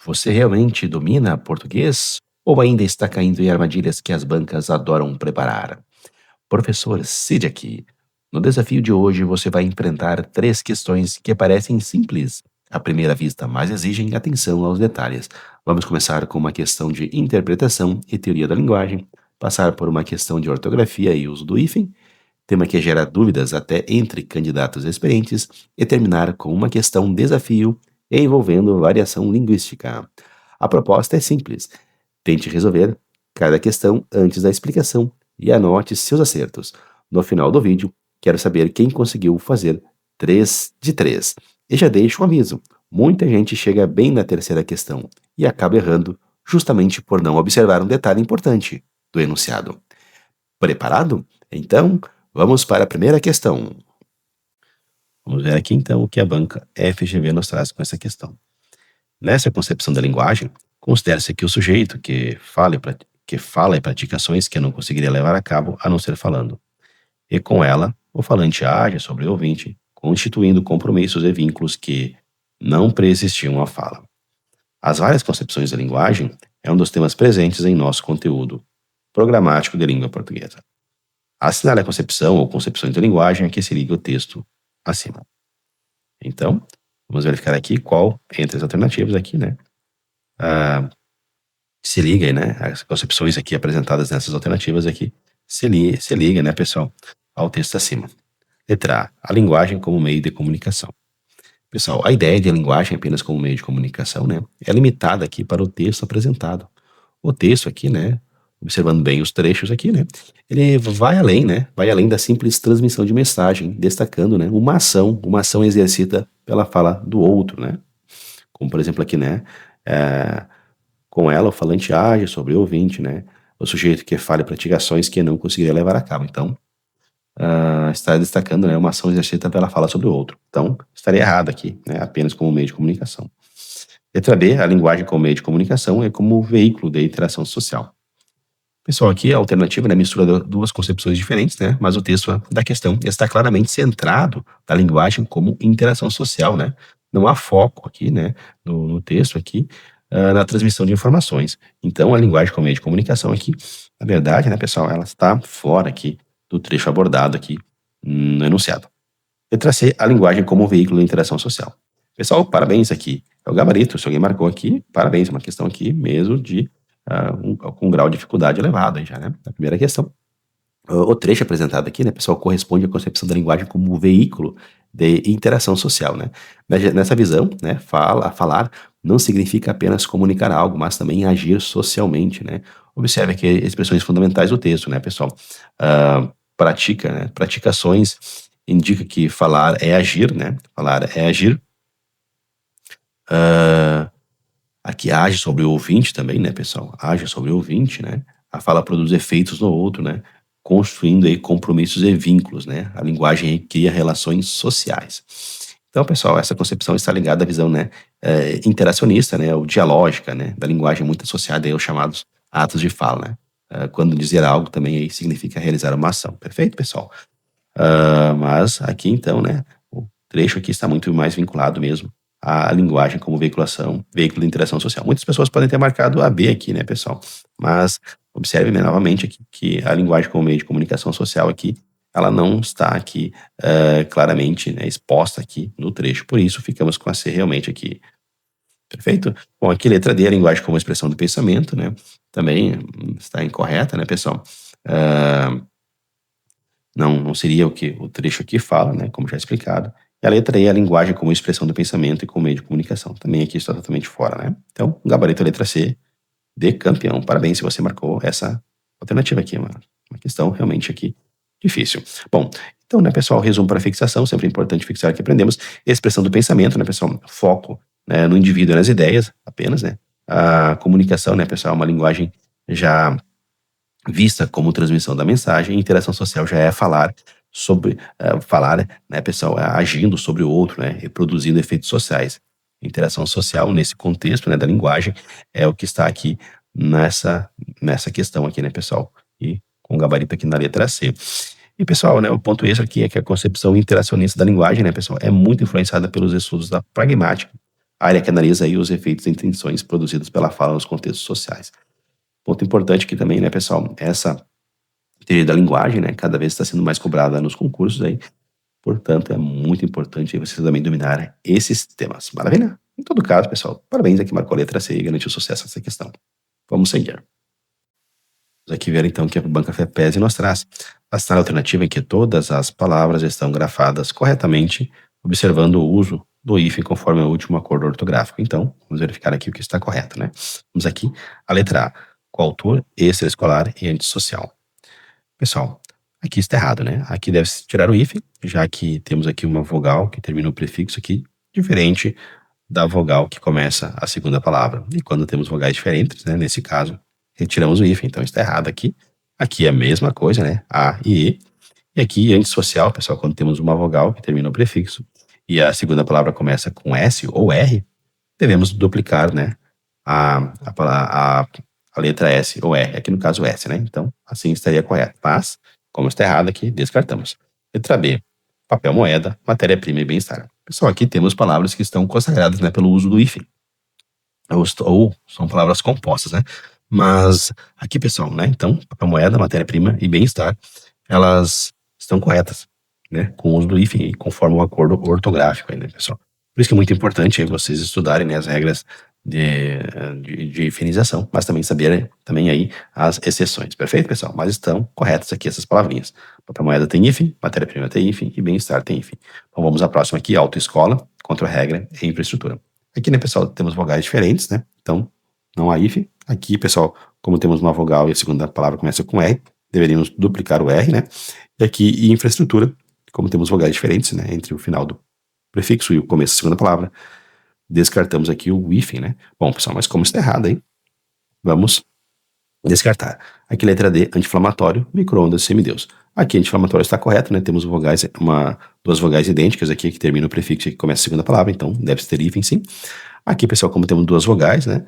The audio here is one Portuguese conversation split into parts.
Você realmente domina português ou ainda está caindo em armadilhas que as bancas adoram preparar? Professor Cid aqui. No desafio de hoje você vai enfrentar 3 questões que parecem simples à primeira vista, mas exigem atenção aos detalhes. Vamos começar com uma questão de interpretação e teoria da linguagem, passar por uma questão de ortografia e uso do hífen, tema que gera dúvidas até entre candidatos experientes, e terminar com uma questão desafio envolvendo variação linguística. A proposta é simples. Tente resolver cada questão antes da explicação e anote seus acertos. No final do vídeo, quero saber quem conseguiu fazer 3 de 3. E já deixo um aviso: muita gente chega bem na terceira questão e acaba errando justamente por não observar um detalhe importante do enunciado. Preparado? Então, vamos para a primeira questão. Vamos ver aqui então o que a banca FGV nos traz com essa questão. Nessa concepção da linguagem, considera-se que o sujeito que fala e pratica ações que não conseguiria levar a cabo a não ser falando. E com ela, o falante age sobre o ouvinte, constituindo compromissos e vínculos que não preexistiam à fala. As várias concepções da linguagem é um dos temas presentes em nosso conteúdo programático de língua portuguesa. Assinale a concepção ou concepções da linguagem a que se liga o texto acima. Então, vamos verificar aqui qual entre as alternativas aqui, né? Se liga aí, né? As concepções aqui apresentadas nessas alternativas aqui se liga, né, pessoal, ao texto acima. Letra A linguagem como meio de comunicação. Pessoal, a ideia de linguagem apenas como meio de comunicação, né, é limitada aqui para o texto apresentado. O texto aqui, né, observando bem os trechos aqui, né, ele vai além, né, vai além da simples transmissão de mensagem, destacando, né, uma ação exercida pela fala do outro, né, como por exemplo aqui, né, com ela o falante age sobre o ouvinte, né, o sujeito que fala e pratica ações que não conseguiria levar a cabo. Então, está destacando, né, uma ação exercida pela fala sobre o outro. Então, estaria errado aqui, né, apenas como meio de comunicação. Letra B, a linguagem como meio de comunicação é como veículo de interação social. Pessoal, aqui a alternativa, né, mistura duas concepções diferentes, né, mas o texto da questão está claramente centrado na linguagem como interação social, né. Não há foco aqui, né, no texto aqui, na transmissão de informações. Então, a linguagem como meio de comunicação aqui, na verdade, né, pessoal, ela está fora aqui do trecho abordado aqui no enunciado. Letra C, a linguagem como veículo de interação social. Pessoal, parabéns aqui. É o gabarito, se alguém marcou aqui, parabéns, é uma questão aqui mesmo de com um grau de dificuldade elevado aí já, né? A primeira questão. O trecho apresentado aqui, né, pessoal, corresponde à concepção da linguagem como veículo de interação social, né? Nessa visão, né, falar não significa apenas comunicar algo, mas também agir socialmente, né? Observe aqui expressões fundamentais do texto, né, pessoal? Pratica, né? Praticações indica que falar é agir, né? Falar é agir. Aqui age sobre o ouvinte também, né, pessoal? Age sobre o ouvinte, né? A fala produz efeitos no outro, né? Construindo aí compromissos e vínculos, né? A linguagem aí cria relações sociais. Então, pessoal, essa concepção está ligada à visão, né, interacionista, né, ou dialógica, né, da linguagem muito associada aí aos chamados atos de fala, né? Quando dizer algo também aí significa realizar uma ação. Perfeito, pessoal? Mas aqui então, né, o trecho aqui está muito mais vinculado mesmo à linguagem como veículo de interação social. Muitas pessoas podem ter marcado a B aqui, né, pessoal? Mas observe, né, novamente aqui que a linguagem como meio de comunicação social aqui, ela não está aqui claramente, né, exposta aqui no trecho. Por isso, ficamos com a C realmente aqui. Perfeito? Bom, aqui letra D, a linguagem como expressão do pensamento, né? Também está incorreta, né, pessoal? Não seria o que o trecho aqui fala, né, como já explicado. E a letra E é a linguagem como expressão do pensamento e como meio de comunicação. Também aqui está totalmente fora, né? Então, gabarito letra C de campeão. Parabéns se você marcou essa alternativa aqui, uma questão realmente aqui difícil. Bom, então, né, pessoal, resumo para fixação, sempre é importante fixar que aprendemos. Expressão do pensamento, né, pessoal? Foco, né, no indivíduo e nas ideias apenas, né? A comunicação, né, pessoal, é uma linguagem já vista como transmissão da mensagem. Interação social já é falar sobre, né, pessoal, agindo sobre o outro, né, reproduzindo efeitos sociais. Interação social, nesse contexto, né, da linguagem, é o que está aqui nessa questão aqui, né, pessoal? E com o gabarito aqui na letra C. E, pessoal, né, o ponto extra aqui é que a concepção interacionista da linguagem, né, pessoal, é muito influenciada pelos estudos da pragmática, área que analisa aí os efeitos e intenções produzidos pela fala nos contextos sociais. Ponto importante aqui também, né, pessoal, essa teoria da linguagem, né, cada vez está sendo mais cobrada nos concursos aí, portanto, é muito importante vocês também dominarem esses temas. Maravilha? Em todo caso, pessoal, parabéns aqui, marcou a letra C e garantiu sucesso nessa questão. Vamos seguir. Vamos aqui ver então que a banca FEPESE nos traz a cenário alternativa em que todas as palavras estão grafadas corretamente, observando o uso do hífen conforme o último acordo ortográfico. Então, vamos verificar aqui o que está correto, né? Vamos aqui, a letra A, coautor, extraescolar e antissocial. Pessoal, aqui está errado, né? Aqui deve-se tirar o hífen, já que temos aqui uma vogal que termina o prefixo aqui, diferente da vogal que começa a segunda palavra. E quando temos vogais diferentes, né, nesse caso, retiramos o hífen, então está errado aqui. Aqui é a mesma coisa, né? A e E. E aqui, antissocial, pessoal, quando temos uma vogal que termina o prefixo e a segunda palavra começa com S ou R, devemos duplicar, né, a letra S ou R, aqui no caso S, né? Então, assim estaria correto. Mas, como está errado aqui, descartamos. Letra B, papel moeda, matéria-prima e bem-estar. Pessoal, aqui temos palavras que estão consagradas, né, pelo uso do hífen. Ou são palavras compostas, né? Mas aqui, pessoal, né? Então, papel moeda, matéria-prima e bem-estar, elas estão corretas, né? Com o uso do hífen, conforme o acordo ortográfico aí, né, pessoal? Por isso que é muito importante aí vocês estudarem, né, as regras de hifenização, mas também saberem também aí as exceções, perfeito, pessoal? Mas estão corretas aqui essas palavrinhas. Papel moeda tem hífen, matéria-prima tem hífen e bem-estar tem hífen. Então vamos à próxima aqui, autoescola, contra-regra e infraestrutura. Aqui, né, pessoal, temos vogais diferentes, né? Então, não há hífen. Aqui, pessoal, como temos uma vogal e a segunda palavra começa com R, deveríamos duplicar o R, né? E aqui, infraestrutura, como temos vogais diferentes, né, entre o final do prefixo e o começo da segunda palavra, descartamos aqui o hífen, né? Bom, pessoal, mas como está errado aí, vamos descartar. Aqui, letra D, anti-inflamatório, micro-ondas, semideus. Aqui, anti-inflamatório está correto, né? Temos vogais, duas vogais idênticas aqui, que termina o prefixo e que começa a segunda palavra, então deve ter hífen, sim. Aqui, pessoal, como temos duas vogais, né?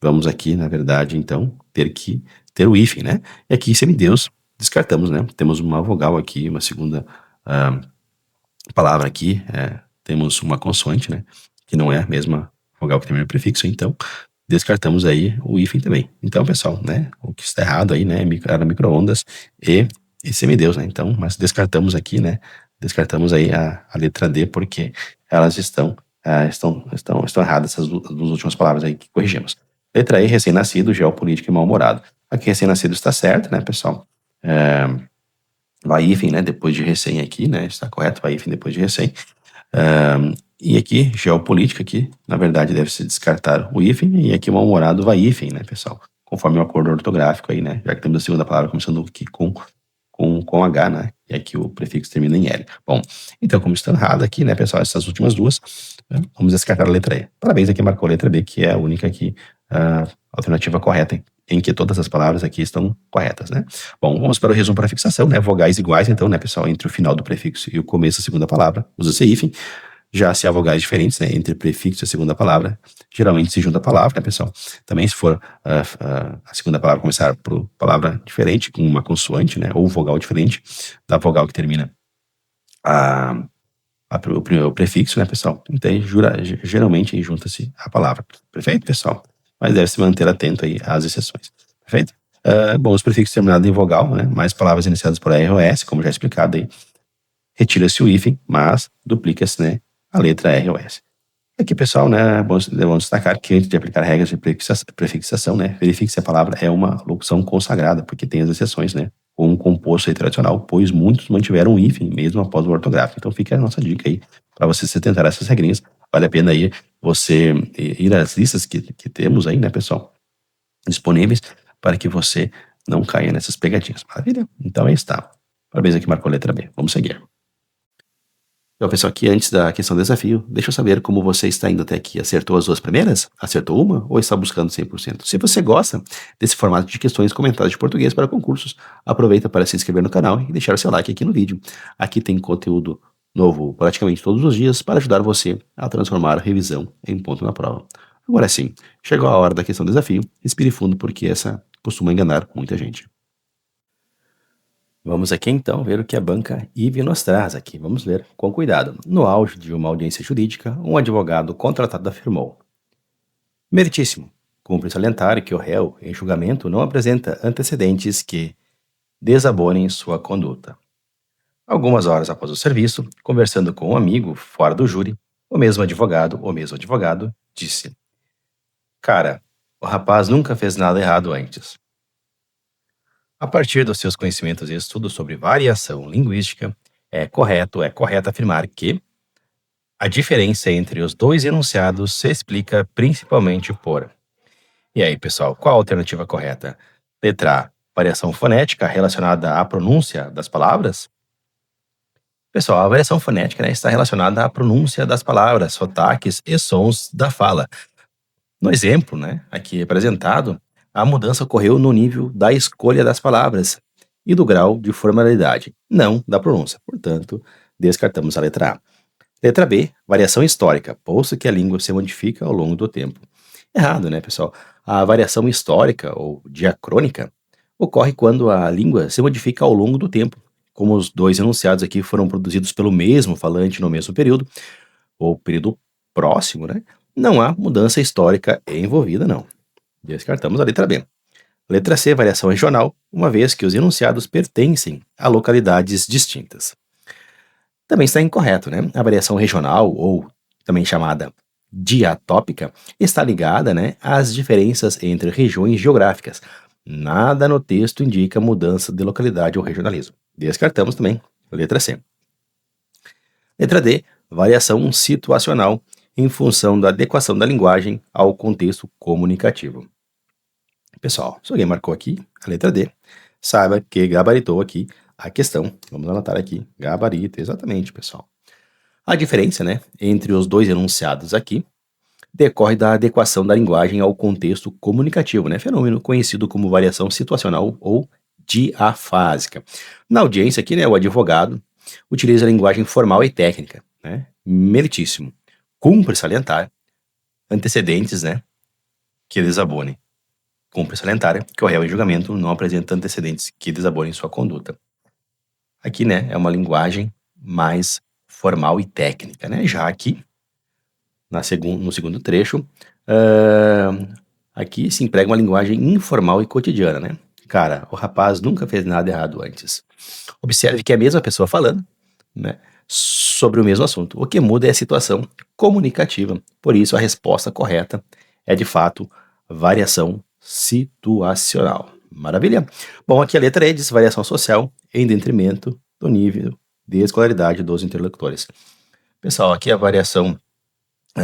Vamos aqui, na verdade, então, ter o hífen, né? E aqui, semideus, descartamos, né? Temos uma vogal aqui, uma segunda palavra aqui, temos uma consoante, né? Que não é a mesma vogal que termina o prefixo, então descartamos aí o hífen também. Então, pessoal, né? O que está errado aí, né? Era micro-ondas e semideus, né? Então, mas descartamos aqui, né? Descartamos aí a letra D porque elas estão erradas, essas duas últimas palavras aí que corrigimos. Letra E, recém-nascido, geopolítico e mal-humorado. Aqui, recém-nascido está certo, né, pessoal? Vai hífen, né, depois de recém aqui, né, está correto, vai hífen depois de recém. E aqui, geopolítica aqui, na verdade deve-se descartar o hífen, e aqui mal-humorado vai hífen, né, pessoal? Conforme o acordo ortográfico aí, né, já que temos a segunda palavra começando aqui com H, né, e aqui o prefixo termina em L. Bom, então como está errado aqui, né, pessoal, essas últimas duas, vamos descartar a letra E. Parabéns, aqui marcou a letra B, que é a única aqui, alternativa correta, em que todas as palavras aqui estão corretas, né? Bom, vamos para o resumo para a fixação, né? Vogais iguais, então, né, pessoal, entre o final do prefixo e o começo da segunda palavra, usa-se hífen. Já se há vogais diferentes, né, entre prefixo e a segunda palavra, geralmente se junta a palavra, né, pessoal? Também se for a segunda palavra começar por palavra diferente, com uma consoante, né, ou vogal diferente da vogal que termina o prefixo, né, pessoal? Então, geralmente junta-se a palavra. Perfeito, pessoal? Mas deve se manter atento aí às exceções. Perfeito? Bom, os prefixos terminados em vogal, né, mais palavras iniciadas por R ou S, como já explicado aí, retira-se o hífen, mas duplica-se, né, a letra R ou S. Aqui, pessoal, né, vamos destacar que antes de aplicar regras de prefixação, né, verifique se a palavra é uma locução consagrada, porque tem as exceções, né, ou um composto aí tradicional, pois muitos mantiveram o hífen mesmo após o ortográfico. Então fica a nossa dica aí para você se tentar essas regrinhas. Vale a pena aí você ir às listas que temos aí, né, pessoal, disponíveis para que você não caia nessas pegadinhas. Maravilha? Então aí está. Parabéns aqui, marcou a letra B. Vamos seguir. Então, pessoal, aqui antes da questão do desafio, deixa eu saber como você está indo até aqui. Acertou as duas primeiras? Acertou uma? Ou está buscando 100%? Se você gosta desse formato de questões comentadas de português para concursos, aproveita para se inscrever no canal e deixar seu like aqui no vídeo. Aqui tem conteúdo novo praticamente todos os dias para ajudar você a transformar a revisão em ponto na prova. Agora sim, chegou a hora da questão do desafio. Respire fundo porque essa costuma enganar muita gente. Vamos aqui então ver o que a banca IVE nos traz aqui. Vamos ler com cuidado. No auge de uma audiência jurídica, um advogado contratado afirmou: Meritíssimo, cumpre salientar que o réu, em julgamento, não apresenta antecedentes que desabonem sua conduta. Algumas horas após o serviço, conversando com um amigo fora do júri, o mesmo advogado, disse: Cara, o rapaz nunca fez nada errado antes. A partir dos seus conhecimentos e estudos sobre variação linguística, é correto afirmar que a diferença entre os dois enunciados se explica principalmente por. E aí, pessoal, qual a alternativa correta? Letra A, variação fonética relacionada à pronúncia das palavras? Pessoal, a variação fonética, né, está relacionada à pronúncia das palavras, sotaques e sons da fala. No exemplo, né, aqui apresentado, a mudança ocorreu no nível da escolha das palavras e do grau de formalidade, não da pronúncia. Portanto, descartamos a letra A. Letra B, variação histórica, posto que a língua se modifica ao longo do tempo. Errado, né, pessoal? A variação histórica ou diacrônica ocorre quando a língua se modifica ao longo do tempo. Como os dois enunciados aqui foram produzidos pelo mesmo falante no mesmo período, ou período próximo, né? Não há mudança histórica envolvida, não. Descartamos a letra B. Letra C, variação regional, uma vez que os enunciados pertencem a localidades distintas. Também está incorreto, né? A variação regional, ou também chamada diatópica, está ligada, né, às diferenças entre regiões geográficas. Nada no texto indica mudança de localidade ou regionalismo. Descartamos também. Letra C. Letra D, variação situacional, em função da adequação da linguagem ao contexto comunicativo. Pessoal, se alguém marcou aqui a letra D, saiba que gabaritou aqui a questão. Vamos anotar aqui, gabarito, exatamente, pessoal. A diferença, né, entre os dois enunciados aqui decorre da adequação da linguagem ao contexto comunicativo, né, fenômeno conhecido como variação situacional ou diafásica. Na audiência aqui, né, o advogado utiliza a linguagem formal e técnica, né, meritíssimo. Cumpre salientar antecedentes, né, que desabonem. Cumpre salientar que o réu em julgamento não apresenta antecedentes que desabonem sua conduta. Aqui, né, é uma linguagem mais formal e técnica, né? Já aqui, no segundo trecho, aqui se emprega uma linguagem informal e cotidiana, né? Cara, o rapaz nunca fez nada errado antes. Observe que é a mesma pessoa falando, né, sobre o mesmo assunto. O que muda é a situação comunicativa. Por isso, a resposta correta é, de fato, variação situacional. Maravilha? Bom, aqui a letra E diz variação social em detrimento do nível de escolaridade dos interlocutores. Pessoal, aqui a variação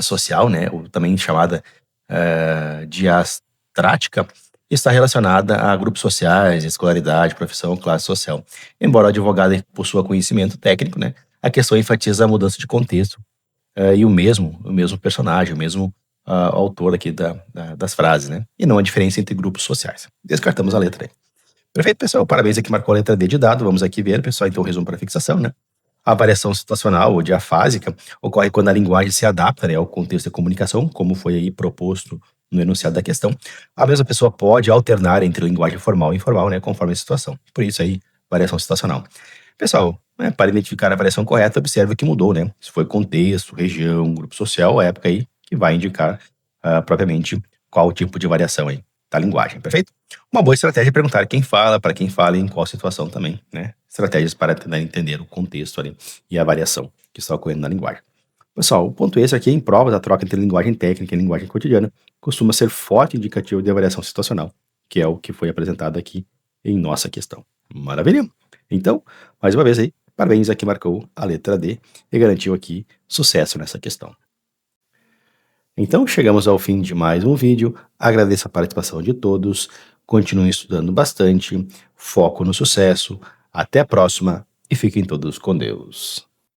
social, né, ou também chamada diastrática, está relacionada a grupos sociais, escolaridade, profissão, classe social. Embora o advogado possua conhecimento técnico, né, a questão enfatiza a mudança de contexto e o mesmo personagem, o mesmo autor aqui das frases, né, e não a diferença entre grupos sociais. Descartamos a letra E. Perfeito, pessoal. Parabéns aqui, marcou a letra D de dado. Vamos aqui ver, pessoal, então o resumo para fixação, né? A variação situacional ou diafásica ocorre quando a linguagem se adapta, né, ao contexto de comunicação, como foi aí proposto no enunciado da questão. A mesma pessoa pode alternar entre linguagem formal e informal, né, conforme a situação. Por isso aí, variação situacional. Pessoal, né, para identificar a variação correta, observe o que mudou, né? Se foi contexto, região, grupo social, época aí, que vai indicar propriamente qual o tipo de variação aí da linguagem, perfeito? Uma boa estratégia é perguntar quem fala, para quem fala e em qual situação também, né? Estratégias para tentar entender o contexto ali e a variação que está ocorrendo na linguagem. Pessoal, o ponto esse aqui em provas, a troca entre linguagem técnica e linguagem cotidiana costuma ser forte indicativo de variação situacional, que é o que foi apresentado aqui em nossa questão. Maravilha? Então, mais uma vez aí, parabéns a quem marcou a letra D e garantiu aqui sucesso nessa questão. Então, chegamos ao fim de mais um vídeo. Agradeço a participação de todos. Continuem estudando bastante. Foco no sucesso. Até a próxima e fiquem todos com Deus.